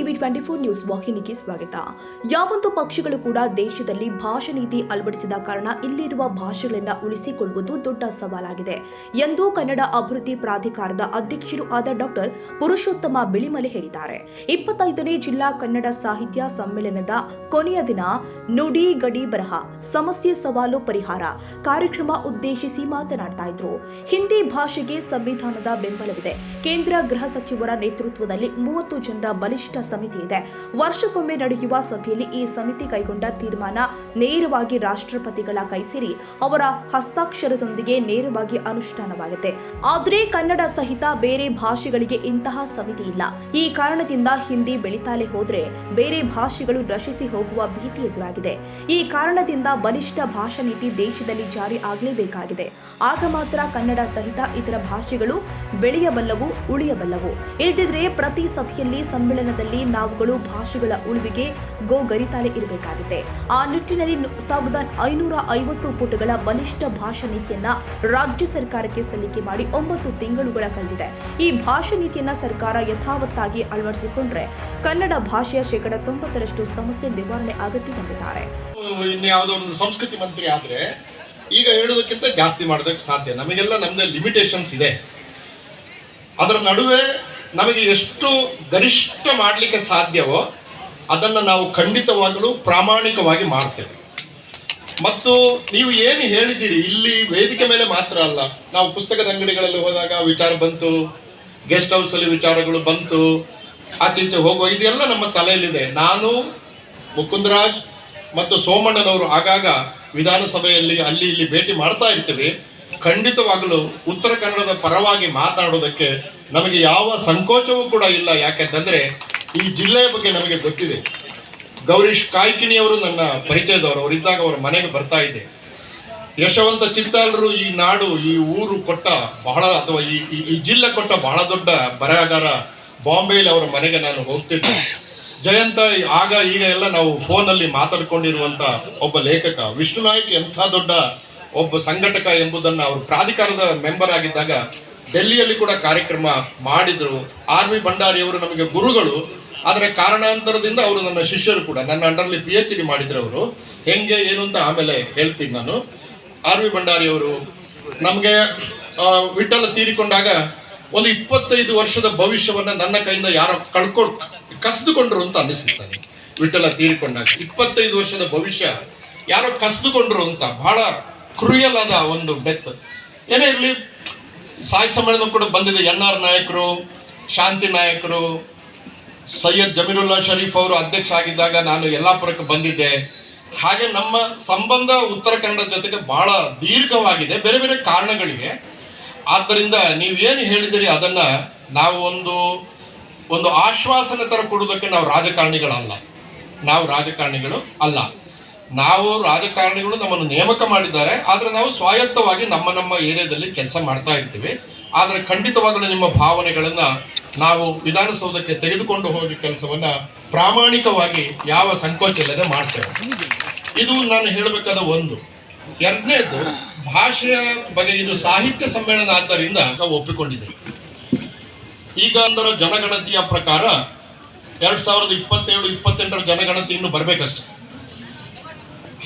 TV 24 news ವಾಹಿನಿಗೆ ಸ್ವಾಗತ. ಯಾವೊಂದು ಪಕ್ಷಗಳು ಕೂಡ ದೇಶದಲ್ಲಿ ಭಾಷಾ ನೀತಿ ಅಳವಡಿಸಿದ ಕಾರಣ ಇಲ್ಲಿರುವ ಭಾಷೆಗಳನ್ನು ಉಳಿಸಿಕೊಳ್ಳುವುದು ದೊಡ್ಡ ಸವಾಲಾಗಿದೆ ಎಂದು ಕನ್ನಡ ಅಭಿವೃದ್ಧಿ ಪ್ರಾಧಿಕಾರದ ಅಧ್ಯಕ್ಷರು ಆದ ಡಾಕ್ಟರ್ ಪುರುಷೋತ್ತಮ ಬಿಳಿಮಲೆ ಹೇಳಿದ್ದಾರೆ. 25ನೇ ಜಿಲ್ಲಾ ಕನ್ನಡ ಸಾಹಿತ್ಯ ಸಮ್ಮೇಳನದ ಕೊನೆಯ ದಿನ ನುಡಿ ಗಡಿ ಬರಹ ಸಮಸ್ಯೆ ಸವಾಲು ಪರಿಹಾರ ಕಾರ್ಯಕ್ರಮ ಉದ್ದೇಶಿಸಿ ಮಾತನಾಡ್ತಾ ಇದ್ರು. ಹಿಂದಿ ಭಾಷೆಗೆ ಸಂವಿಧಾನದ ಬೆಂಬಲವಿದೆ. ಕೇಂದ್ರ ಗೃಹ ಸಚಿವರ ನೇತೃತ್ವದಲ್ಲಿ 30 ಜನರ ಬಲಿಷ್ಠ ಸಮಿತಿ ಇದೆ. ವರ್ಷಕ್ಕೊಮ್ಮೆ ನಡೆಯುವ ಸಭೆಯಲ್ಲಿ ಈ ಸಮಿತಿ ಕೈಗೊಂಡ ತೀರ್ಮಾನ ನೇರವಾಗಿ ರಾಷ್ಟ್ರಪತಿಗಳ ಕೈ ಸೇರಿ ಅವರ ಹಸ್ತಾಕ್ಷರದೊಂದಿಗೆ ನೇರವಾಗಿ ಅನುಷ್ಠಾನವಾಗುತ್ತೆ. ಆದರೆ ಕನ್ನಡ ಸಹಿತ ಬೇರೆ ಭಾಷೆಗಳಿಗೆ ಇಂತಹ ಸಮಿತಿ ಇಲ್ಲ. ಈ ಕಾರಣದಿಂದ ಹಿಂದಿ ಬೆಳೀತಾಲೆ ಹೋದ್ರೆ ಬೇರೆ ಭಾಷೆಗಳು ನಶಿಸಿ ಹೋಗುವ ಭೀತಿ ಎದುರಾಗಿದೆ. ಈ ಕಾರಣದಿಂದ ಬಲಿಷ್ಠ ಭಾಷಾ ನೀತಿ ದೇಶದಲ್ಲಿ ಜಾರಿ ಆಗಲೇಬೇಕಾಗಿದೆ. ಆಗ ಮಾತ್ರ ಕನ್ನಡ ಸಹಿತ ಇತರ ಭಾಷೆಗಳು ಬೆಳೆಯಬಲ್ಲವು, ಉಳಿಯಬಲ್ಲವು. ಇಲ್ಲದಿದ್ರೆ ಪ್ರತಿ ಸಭೆಯಲ್ಲಿ ಸಮ್ಮೇಳನದಲ್ಲಿ ನಾವುಗಳು ಭಾಷೆಗಳ ಉಳಿವಿಗೆ ಗೋಗರಿತಾಲೆ ಇರಬೇಕಾಗಿದೆ. ಆ ನಿಟ್ಟಿನಲ್ಲಿ 1550 ಪುಟಗಳ ಬಲಿಷ್ಠ ಭಾಷಾ ನೀತಿಯನ್ನ ರಾಜ್ಯ ಸರ್ಕಾರಕ್ಕೆ ಸಲ್ಲಿಕೆ ಮಾಡಿ 9 ತಿಂಗಳುಗಳ ಕಳೆದಿದೆ. ಈ ಭಾಷಾ ನೀತಿಯನ್ನ ಸರ್ಕಾರ ಯಥಾವತ್ತಾಗಿ ಅಳವಡಿಸಿಕೊಂಡ್ರೆ ಕನ್ನಡ ಭಾಷೆಯ 90% ಸಮಸ್ಯೆ ನಿವಾರಣೆ ಆಗುತ್ತೆ ಎಂದಿದ್ದಾರೆ. ಇನ್ಯಾವುದೋ ಒಂದು ಸಂಸ್ಕೃತಿ ಮಂತ್ರಿ ಆದ್ರೆ ಈಗ ಹೇಳೋದಕ್ಕಿಂತ ಜಾಸ್ತಿ ಮಾಡೋದಕ್ಕೆ ಸಾಧ್ಯ. ನಮಗೆಲ್ಲ ನಮ್ದೇ ಲಿಮಿಟೇಷನ್ಸ್ ಇದೆ. ಅದರ ನಡುವೆ ನಮಗೆ ಎಷ್ಟು ಗರಿಷ್ಠ ಮಾಡಲಿಕ್ಕೆ ಸಾಧ್ಯವೋ ಅದನ್ನು ನಾವು ಖಂಡಿತವಾಗಲೂ ಪ್ರಾಮಾಣಿಕವಾಗಿ ಮಾಡ್ತೇವೆ. ಮತ್ತು ನೀವು ಏನು ಹೇಳಿದ್ದೀರಿ ಇಲ್ಲಿ ವೇದಿಕೆ ಮೇಲೆ ಮಾತ್ರ ಅಲ್ಲ, ನಾವು ಪುಸ್ತಕದ ಅಂಗಡಿಗಳಲ್ಲಿ ಹೋದಾಗ ವಿಚಾರ ಬಂತು, ಗೆಸ್ಟ್ ಹೌಸಲ್ಲಿ ವಿಚಾರಗಳು ಬಂತು, ಆಚೆ ಈಚೆ ಹೋಗುವ ಇದೆಲ್ಲ ನಮ್ಮ ತಲೆಯಲ್ಲಿದೆ. ನಾನು, ಮುಕುಂದರಾಜ್ ಮತ್ತು ಸೋಮಣ್ಣನವರು ಆಗಾಗ ವಿಧಾನಸಭೆಯಲ್ಲಿ ಅಲ್ಲಿ ಇಲ್ಲಿ ಭೇಟಿ ಮಾಡ್ತಾ ಇರ್ತೀವಿ. ಖಂಡಿತವಾಗಲೂ ಉತ್ತರ ಕನ್ನಡದ ಪರವಾಗಿ ಮಾತನಾಡೋದಕ್ಕೆ ನಮಗೆ ಯಾವ ಸಂಕೋಚವೂ ಕೂಡ ಇಲ್ಲ. ಯಾಕೆಂತಂದ್ರೆ ಈ ಜಿಲ್ಲೆಯ ಬಗ್ಗೆ ನಮಗೆ ಗೊತ್ತಿದೆ. ಗೌರೀಶ್ ಕಾಯ್ಕಿಣಿಯವರು ನನ್ನ ಪರಿಚಯದವರು, ಅವರಿದ್ದಾಗ ಅವರ ಮನೆಗೆ ಬರ್ತಾ ಇದ್ದೆ. ಯಶವಂತ ಚಿತ್ತಾಲರು ಈ ನಾಡು, ಈ ಊರು ಕೊಟ್ಟ ಬಹಳ, ಅಥವಾ ಈ ಜಿಲ್ಲೆ ಕೊಟ್ಟ ಬಹಳ ದೊಡ್ಡ ಬರಹಗಾರ, ಬಾಂಬೆಯಲ್ಲಿ ಅವರ ಮನೆಗೆ ನಾನು ಹೋಗ್ತಿದ್ದೆ. ಜಯಂತ ಆಗ ಈಗ ಎಲ್ಲ ನಾವು ಫೋನಲ್ಲಿ ಮಾತಾಡ್ಕೊಂಡಿರುವಂತ ಒಬ್ಬ ಲೇಖಕ. ವಿಷ್ಣು ನಾಯ್ಕ್ ಎಂಥ ದೊಡ್ಡ ಒಬ್ಬ ಸಂಘಟಕ ಎಂಬುದನ್ನು ಅವರು ಪ್ರಾಧಿಕಾರದ ಮೆಂಬರ್ ಆಗಿದ್ದಾಗ ಡೆಲ್ಲಿಯಲ್ಲಿ ಕೂಡ ಕಾರ್ಯಕ್ರಮ ಮಾಡಿದ್ರು. ಆರ್ ವಿ ಭಂಡಾರಿಯವರು ನಮಗೆ ಗುರುಗಳು. ಆದರೆ ಕಾರಣಾಂತರದಿಂದ ಅವರು ನನ್ನ ಶಿಷ್ಯರು ಕೂಡ. ನನ್ನ ಅಂಡರ್ಲಿ PhD ಮಾಡಿದ್ರು ಅವರು. ಹೆಂಗೆ ಏನು ಅಂತ ಆಮೇಲೆ ಹೇಳ್ತೀನಿ ನಾನು. ಆರ್ ವಿ ಭಂಡಾರಿಯವರು ನಮಗೆ ವಿಠಲ ತೀರಿಕೊಂಡಾಗ ಒಂದು 25 ವರ್ಷದ ಭವಿಷ್ಯವನ್ನ ನನ್ನ ಕೈಯಿಂದ ಯಾರೋ ಕಸಿದುಕೊಂಡ್ರು ಅಂತ ಅನ್ನಿಸುತ್ತಾನೆ. ವಿಠಲ ತೀರಿಕೊಂಡಾಗ 25 ವರ್ಷದ ಭವಿಷ್ಯ ಯಾರೋ ಕಸಿದುಕೊಂಡ್ರು ಅಂತ. ಬಹಳ ಕ್ರೂಯಲ್ ಆದ ಒಂದು ಡೆತ್. ಏನೇ ಇರಲಿ, ಸಾಹಿತ್ಯ ಸಮ್ಮೇಳನ ಕೂಡ ಬಂದಿದೆ. NR ನಾಯಕರು, ಶಾಂತಿ ನಾಯಕರು, ಸೈಯದ್ ಜಮೀರುಲ್ಲಾ ಶರೀಫ್ ಅವರು ಅಧ್ಯಕ್ಷ ಆಗಿದ್ದಾಗ ನಾನು ಯಲ್ಲಾಪುರಕ್ಕೆ ಬಂದಿದ್ದೆ. ಹಾಗೆ ನಮ್ಮ ಸಂಬಂಧ ಉತ್ತರ ಕನ್ನಡ ಜೊತೆಗೆ ಬಹಳ ದೀರ್ಘವಾಗಿದೆ, ಬೇರೆ ಬೇರೆ ಕಾರಣಗಳಿಗೆ. ಆದ್ದರಿಂದ ನೀವೇನು ಹೇಳಿದಿರಿ ಅದನ್ನ ನಾವು ಒಂದು ಆಶ್ವಾಸನೆ ತರ ಕೊಡುವುದಕ್ಕೆ ನಾವು ರಾಜಕಾರಣಿಗಳು ಅಲ್ಲ. ನಾವು ರಾಜಕಾರಣಿಗಳು ನಮ್ಮನ್ನು ನೇಮಕ ಮಾಡಿದ್ದಾರೆ. ಆದರೆ ನಾವು ಸ್ವಾಯತ್ತವಾಗಿ ನಮ್ಮ ಏರಿಯಾದಲ್ಲಿ ಕೆಲಸ ಮಾಡ್ತಾ ಇರ್ತೀವಿ. ಆದರೆ ಖಂಡಿತವಾಗಲೂ ನಿಮ್ಮ ಭಾವನೆಗಳನ್ನ ನಾವು ವಿಧಾನಸೌಧಕ್ಕೆ ತೆಗೆದುಕೊಂಡು ಹೋಗಿ ಕೆಲಸವನ್ನ ಪ್ರಾಮಾಣಿಕವಾಗಿ ಯಾವ ಸಂಕೋಚ ಇಲ್ಲದೆ ಮಾಡ್ತೇವೆ. ಇದು ನಾನು ಹೇಳಬೇಕಾದ ಒಂದು. ಎರಡನೇದು, ಭಾಷೆಯ ಬಗ್ಗೆ ಇದು ಸಾಹಿತ್ಯ ಸಮ್ಮೇಳನ ಆದ್ದರಿಂದ ಒಪ್ಪಿಕೊಂಡಿದೆ. ಈಗ ಅದರ ಜನಗಣತಿಯ ಪ್ರಕಾರ 2027-28 ಜನಗಣತಿ ಇನ್ನು ಬರಬೇಕಷ್ಟೆ.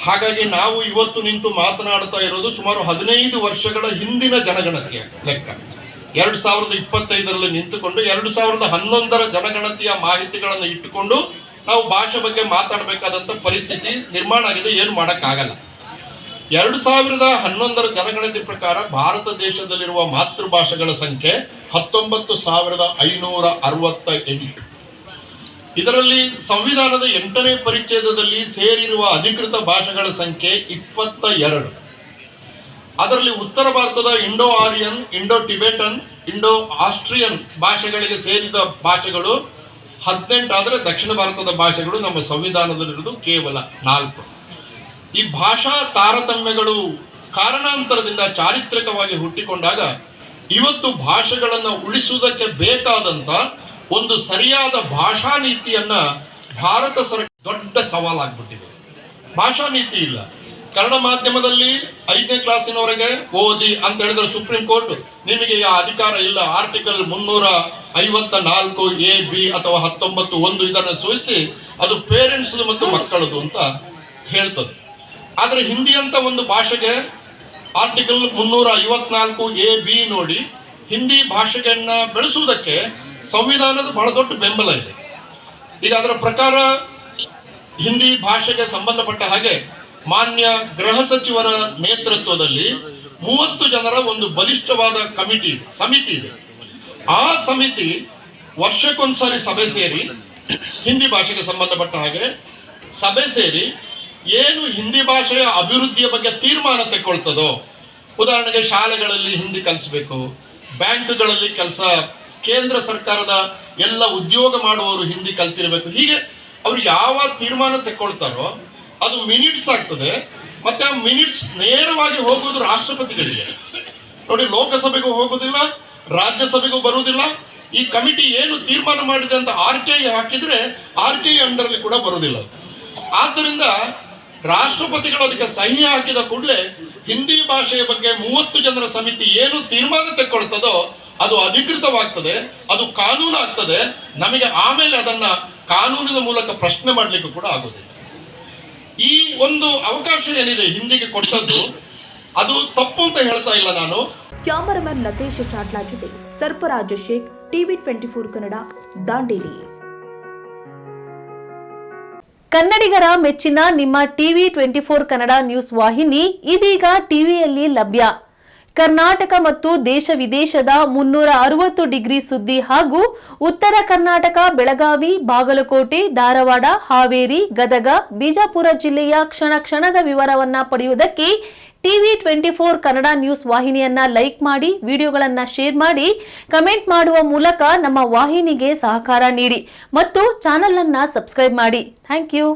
ಹಾಗಾಗಿ ನಾವು ಇವತ್ತು ನಿಂತು ಮಾತನಾಡ್ತಾ ಇರೋದು ಸುಮಾರು 15 ವರ್ಷಗಳ ಹಿಂದಿನ ಜನಗಣತಿಯ ಲೆಕ್ಕ. 2025ರಲ್ಲಿ ನಿಂತುಕೊಂಡು 2011ರ ಜನಗಣತಿಯ ಮಾಹಿತಿಗಳನ್ನು ಇಟ್ಟುಕೊಂಡು ನಾವು ಭಾಷೆ ಬಗ್ಗೆ ಮಾತಾಡಬೇಕಾದಂತ ಪರಿಸ್ಥಿತಿ ನಿರ್ಮಾಣ ಆಗಿದೆ. ಏನು ಮಾಡಕ್ಕಾಗಲ್ಲ. 2011ರ ಜನಗಣತಿ ಪ್ರಕಾರ ಭಾರತ ದೇಶದಲ್ಲಿರುವ ಮಾತೃಭಾಷೆಗಳ ಸಂಖ್ಯೆ 19,568. ಇದರಲ್ಲಿ ಸಂವಿಧಾನದ 8ನೇ ಪರಿಚ್ಛೇದದಲ್ಲಿ ಸೇರಿರುವ ಅಧಿಕೃತ ಭಾಷೆಗಳ ಸಂಖ್ಯೆ 22. ಅದರಲ್ಲಿ ಉತ್ತರ ಭಾರತದ Indo Aryan, Indo Tibetan, Indo Austrian ಭಾಷೆಗಳಿಗೆ ಸೇರಿದ ಭಾಷೆಗಳು 18. ಆದರೆ ದಕ್ಷಿಣ ಭಾರತದ ಭಾಷೆಗಳು ನಮ್ಮ ಸಂವಿಧಾನದಲ್ಲಿರುವುದು ಕೇವಲ 4. ಈ ಭಾಷಾ ತಾರತಮ್ಯಗಳು ಕಾರಣಾಂತರದಿಂದ ಚಾರಿತ್ರಿಕವಾಗಿ ಹುಟ್ಟಿಕೊಂಡಾಗ ಇವತ್ತು ಭಾಷೆಗಳನ್ನು ಉಳಿಸುವುದಕ್ಕೆ ಬೇಕಾದಂತ ಒಂದು ಸರಿಯಾದ ಭಾಷಾ ನೀತಿಯನ್ನ ಭಾರತ ಸರ್ಕಾರ ದೊಡ್ಡ ಸವಾಲಾಗ್ಬಿಟ್ಟಿದೆ. ಭಾಷಾ ನೀತಿ ಇಲ್ಲ. ಕನ್ನಡ ಮಾಧ್ಯಮದಲ್ಲಿ 5ನೇ ಕ್ಲಾಸಿನವರೆಗೆ ಓದಿ ಅಂತ ಹೇಳಿದ್ರೆ ಸುಪ್ರೀಂ ಕೋರ್ಟ್ ನಿಮಗೆ ಆ ಅಧಿಕಾರ ಇಲ್ಲ, ಆರ್ಟಿಕಲ್ 354 ಎ ಬಿ ಅಥವಾ 19(1) ಇದನ್ನು ಸೂಚಿಸಿ ಅದು ಪೇರೆಂಟ್ಸ್ ಮತ್ತು ಮಕ್ಕಳದು ಅಂತ ಹೇಳ್ತದೆ. ಆದ್ರೆ ಹಿಂದಿ ಅಂತ ಒಂದು ಭಾಷೆಗೆ ಆರ್ಟಿಕಲ್ 354 ಎ ಬಿ ನೋಡಿ ಹಿಂದಿ ಭಾಷೆಯನ್ನ ಬೆಳೆಸುವುದಕ್ಕೆ ಸಂವಿಧಾನದ ಬಹಳ ದೊಡ್ಡ ಬೆಂಬಲ ಇದೆ. ಈಗ ಅದರ ಪ್ರಕಾರ ಹಿಂದಿ ಭಾಷೆಗೆ ಸಂಬಂಧಪಟ್ಟ ಹಾಗೆ ಮಾನ್ಯ ಗೃಹ ಸಚಿವರ ನೇತೃತ್ವದಲ್ಲಿ 30 ಜನರ ಒಂದು ಬಲಿಷ್ಠವಾದ ಸಮಿತಿ ಇದೆ. ಆ ಸಮಿತಿ ವರ್ಷಕ್ಕೊಂದ್ಸಾರಿ ಸಭೆ ಸೇರಿ ಹಿಂದಿ ಭಾಷೆಗೆ ಸಂಬಂಧಪಟ್ಟ ಹಾಗೆ ಸಭೆ ಸೇರಿ ಏನು ಹಿಂದಿ ಭಾಷೆಯ ಅಭಿವೃದ್ಧಿಯ ಬಗ್ಗೆ ತೀರ್ಮಾನ ತೆಕ್ಕೊಳ್ತದೋ, ಉದಾಹರಣೆಗೆ ಶಾಲೆಗಳಲ್ಲಿ ಹಿಂದಿ ಕಲಿಸಬೇಕು, ಬ್ಯಾಂಕ್ಗಳಲ್ಲಿ ಕೆಲಸ, ಕೇಂದ್ರ ಸರ್ಕಾರದ ಎಲ್ಲ ಉದ್ಯೋಗ ಮಾಡುವವರು ಹಿಂದಿ ಕಲ್ತಿರ್ಬೇಕು, ಹೀಗೆ ಅವ್ರು ಯಾವ ತೀರ್ಮಾನ ತೆಕ್ಕೊಳ್ತಾರೋ ಅದು ಮಿನಿಟ್ಸ್ ಆಗ್ತದೆ. ಮತ್ತೆ ಆ ಮಿನಿಟ್ಸ್ ನೇರವಾಗಿ ಹೋಗುವುದು ರಾಷ್ಟ್ರಪತಿಗಳಿಗೆ. ನೋಡಿ, ಲೋಕಸಭೆಗೂ ಹೋಗುದಿಲ್ಲ, ರಾಜ್ಯಸಭೆಗೂ ಬರುವುದಿಲ್ಲ. ಈ ಕಮಿಟಿ ಏನು ತೀರ್ಮಾನ ಮಾಡಿದೆ ಅಂತ RTI ಹಾಕಿದ್ರೆ RTI ಅಂಡರ್ಲಿ ಕೂಡ ಬರುವುದಿಲ್ಲ. ಆದ್ದರಿಂದ ರಾಷ್ಟ್ರಪತಿಗಳು ಅದಕ್ಕೆ ಸಹಿ ಹಾಕಿದ ಕೂಡಲೇ ಹಿಂದಿ ಭಾಷೆಯ ಬಗ್ಗೆ 30 ಜನರ ಸಮಿತಿ ಏನು ತೀರ್ಮಾನ ತೆಕ್ಕೊಳ್ತದೋ ಅದು ಅಧಿಕೃತವಾಗ್ತದೆ, ಅದು ಕಾನೂನು ಆಗ್ತದೆ. ನಮಗೆ ಆಮೇಲೆ ಅದನ್ನ ಕಾನೂನಿನ ಮೂಲಕ ಪ್ರಶ್ನೆ ಮಾಡಲಿಕ್ಕೆ ಕೂಡ ಆಗುದಿಲ್ಲ. ಈ ಒಂದು ಅವಕಾಶ ಏನಿದೆ ಹಿಂದಿಗೆ ಕೊಟ್ಟದ್ದು, ಅದು ತಪ್ಪು ಅಂತ ಹೇಳ್ತಾ ಇಲ್ಲ ನಾನು. ಕ್ಯಾಮರಾಮನ್ ಲತೇಶ್ ಚಾಟ್ಲಾ ಜೊತೆ ಸರ್ಪರಾಜ್ ಶೇಖ್, TV 24 ಕನ್ನಡ, ದಾಂಡೇಲಿ. ಕನ್ನಡಿಗರ ಮೆಚ್ಚಿನ ನಿಮ್ಮ TV 24 ಕನ್ನಡ ನ್ಯೂಸ್ ವಾಹಿನಿ ಇದೀಗ ಟಿವಿಯಲ್ಲಿ ಲಭ್ಯ. ಕರ್ನಾಟಕ ಮತ್ತು ದೇಶ ವಿದೇಶದ 360 ಡಿಗ್ರಿ ಸುದ್ದಿ ಹಾಗೂ ಉತ್ತರ ಕರ್ನಾಟಕ, ಬೆಳಗಾವಿ, ಬಾಗಲಕೋಟೆ, ಧಾರವಾಡ, ಹಾವೇರಿ, ಗದಗ, ಬಿಜಾಪುರ ಜಿಲ್ಲೆಯ ಕ್ಷಣ ಕ್ಷಣದ ವಿವರವನ್ನ ಪಡೆಯುವುದಕ್ಕೆ TV 24 ಕನ್ನಡ ನ್ಯೂಸ್ ವಾಹಿನಿಯನ್ನ ಲೈಕ್ ಮಾಡಿ, ವಿಡಿಯೋಗಳನ್ನ ಶೇರ್ ಮಾಡಿ, ಕಮೆಂಟ್ ಮಾಡುವ ಮೂಲಕ ನಮ್ಮ ವಾಹಿನಿಗೆ ಸಹಕಾರ ನೀಡಿ ಮತ್ತು ಚಾನೆಲ್ ಅನ್ನ ಸಬ್ಸ್ಕ್ರೈಬ್ ಮಾಡಿ. Thank you.